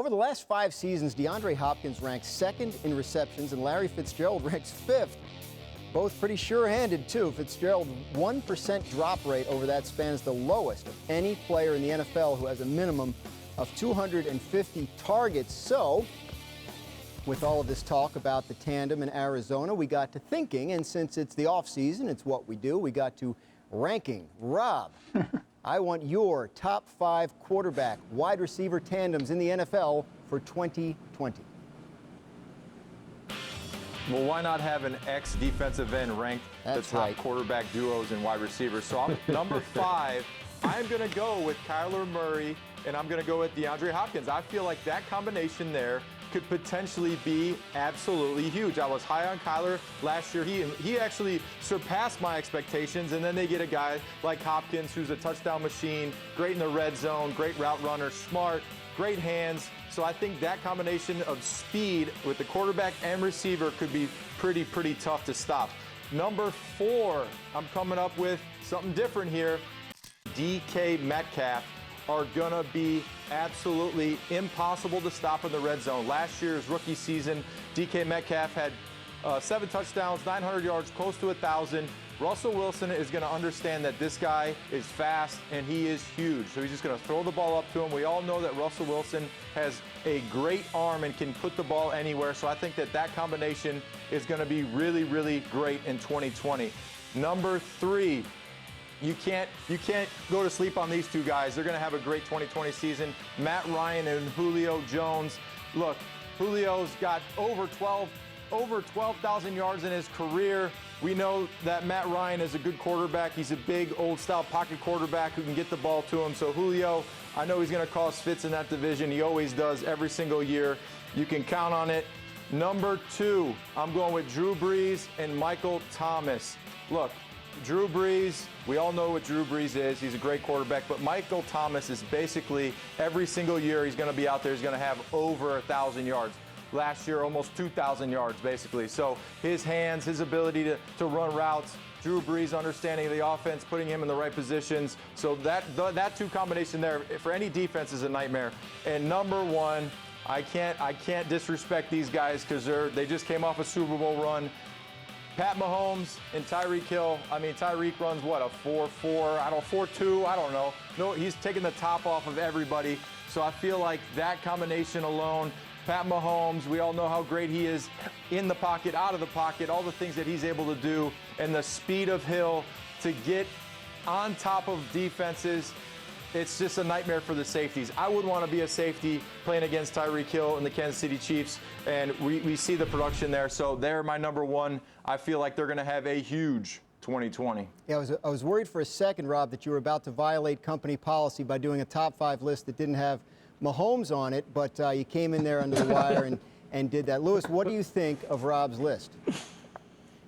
Over the last 5 seasons, DeAndre Hopkins ranks 2nd in receptions and Larry Fitzgerald ranks 5th. Both pretty sure-handed, too. Fitzgerald's 1% drop rate over that span is the lowest of any player in the NFL who has a minimum of 250 targets. So, with all of this talk about the tandem in Arizona, we got to thinking, and since it's the off-season, it's what we do, we got to ranking. Rob, I want your top 5 quarterback wide receiver tandems in the NFL for 2020. Well, why not have an ex-defensive end ranked the top quarterback duos and wide receivers? So I'm number 5. I'm going to go with Kyler Murray, and I'm going to go with DeAndre Hopkins. I feel like that combination there could potentially be absolutely huge. I was high on Kyler last year. He actually surpassed my expectations, and then they get a guy like Hopkins who's a touchdown machine, great in the red zone, great route runner, smart, great hands. So I think that combination of speed with the quarterback and receiver could be pretty tough to stop. Number 4, I'm coming up with something different here. DK Metcalf are gonna be absolutely impossible to stop in the red zone. Last year's rookie season, DK Metcalf had 7 touchdowns, 900 yards, close to 1,000. Russell Wilson is going to understand that this guy is fast and he is huge. So he's just going to throw the ball up to him. We all know that Russell Wilson has a great arm and can put the ball anywhere. So I think that combination is going to be really great in 2020. Number 3, you can't go to sleep on these two guys. They're going to have a great 2020 season. Matt Ryan and Julio Jones. Look, Julio's got over 12,000 yards in his career. We know that Matt Ryan is a good quarterback. He's a big, old-style pocket quarterback who can get the ball to him. So Julio, I know he's going to cause fits in that division. He always does every single year. You can count on it. Number 2, I'm going with Drew Brees and Michael Thomas. Look, Drew Brees, we all know what Drew Brees is. He's a great quarterback. But Michael Thomas is basically every single year he's going to be out there. He's going to have over 1,000 yards. Last year, almost 2,000 yards, basically. So his hands, his ability to run routes, Drew Brees understanding of the offense, putting him in the right positions. So that two combination there for any defense is a nightmare. And number 1, I can't disrespect these guys because they just came off a Super Bowl run. Pat Mahomes and Tyreek Hill. I mean, Tyreek runs what, a 4.4, 4.2, I don't know. No, he's taking the top off of everybody. So I feel like that combination alone. Pat Mahomes, we all know how great he is in the pocket, out of the pocket, all the things that he's able to do, and the speed of Hill to get on top of defenses. It's just a nightmare for the safeties. I would want to be a safety playing against Tyreek Hill and the Kansas City Chiefs, and we see the production there. So they're my number 1. I feel like they're going to have a huge 2020. Yeah, I was worried for a second, Rob, that you were about to violate company policy by doing a top 5 list that didn't have Mahomes on it, but you came in there under the wire and did that. Lewis, what do you think of Rob's list?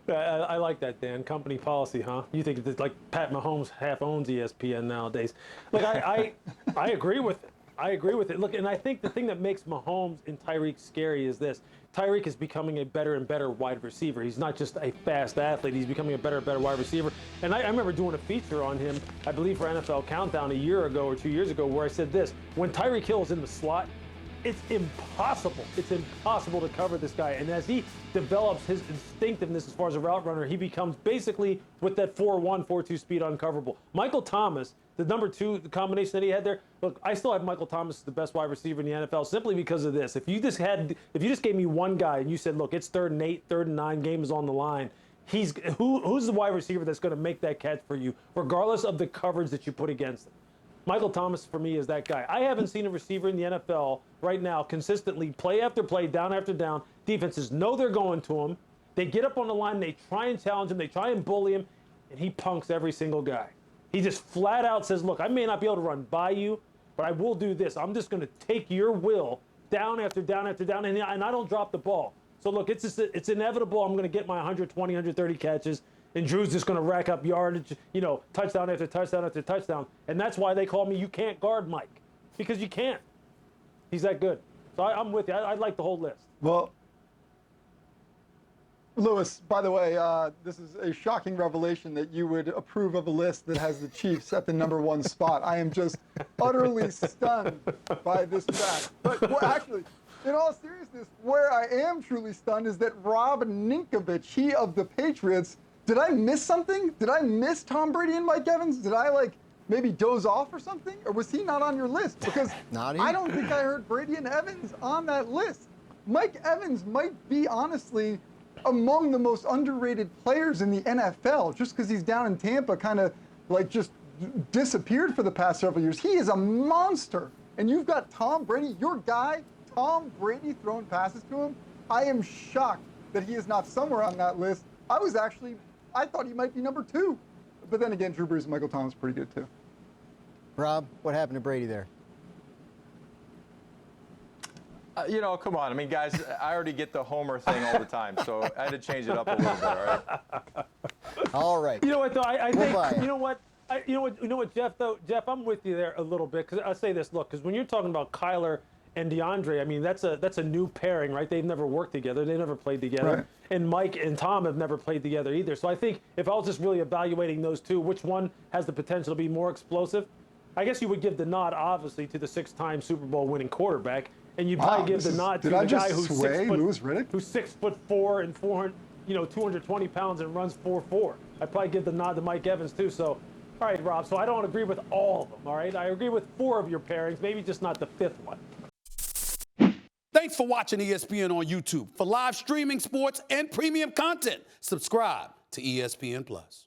I like that, Dan. Company policy, huh? You think that, like, Pat Mahomes half owns ESPN nowadays. Look, I agree with it. I agree with it. Look, and I think the thing that makes Mahomes and Tyreek scary is this. Tyreek is becoming a better and better wide receiver. He's not just a fast athlete. He's becoming a better and better wide receiver. And I remember doing a feature on him, I believe for NFL Countdown a year ago or 2 years ago, where I said this. When Tyreek Hill is in the slot, it's impossible. It's impossible to cover this guy. And as he develops his instinctiveness as far as a route runner, he becomes basically with that 4.1, 4.2 speed uncoverable. Michael Thomas, the number 2 the combination that he had there, look, I still have Michael Thomas as the best wide receiver in the NFL simply because of this. If you just gave me one guy and you said, look, it's 3rd and 8, 3rd and 9, game is on the line, who's the wide receiver that's going to make that catch for you, regardless of the coverage that you put against him? Michael Thomas, for me, is that guy. I haven't seen a receiver in the NFL right now consistently, play after play, down after down. Defenses know they're going to him. They get up on the line, they try and challenge him, they try and bully him, and he punks every single guy. He just flat out says, look, I may not be able to run by you, but I will do this. I'm just going to take your will down after down after down, and I don't drop the ball. So, look, it's inevitable I'm going to get my 120, 130 catches. And Drew's just going to rack up yardage, touchdown after touchdown after touchdown. And that's why they call me you can't guard Mike, because you can't. He's that good. So I'm with you. I like the whole list. Well, Lewis, by the way, this is a shocking revelation that you would approve of a list that has the Chiefs at the #1 spot. I am just utterly stunned by this fact. But well, actually, in all seriousness, where I am truly stunned is that Rob Ninkovich, he of the Patriots, did I miss something? Did I miss Tom Brady and Mike Evans? Did I maybe doze off or something? Or was he not on your list? Because I don't think I heard Brady and Evans on that list. Mike Evans might be, honestly, among the most underrated players in the NFL, just because he's down in Tampa, kind of just disappeared for the past several years. He is a monster. And you've got Tom Brady, your guy, Tom Brady, throwing passes to him. I am shocked that he is not somewhere on that list. I thought he might be #2. But then again, Drew Brees and Michael Thomas are pretty good too. Rob, what happened to Brady there? Come on. I mean, guys, I already get the homer thing all the time, so I had to change it up a little bit, all right? All right. You know what, though? I think, you know what, Jeff, though? Jeff, I'm with you there a little bit, because I'll say this, look, because when you're talking about Kyler and DeAndre, I mean, that's a new pairing, right? They've never worked together. They never played together. Right. And Mike and Tom have never played together either. So I think if I was just really evaluating those two, which one has the potential to be more explosive, I guess you would give the nod, obviously, to the 6-time Super Bowl winning quarterback. And you probably give the nod to the guy who's 6'4" and 400, 220 pounds and runs 4.4. I'd probably give the nod to Mike Evans too. So, all right, Rob. So I don't agree with all of them. All right, I agree with 4 of your pairings, maybe just not the 5th one. Thanks for watching ESPN on YouTube. For live streaming, sports, and premium content, subscribe to ESPN+.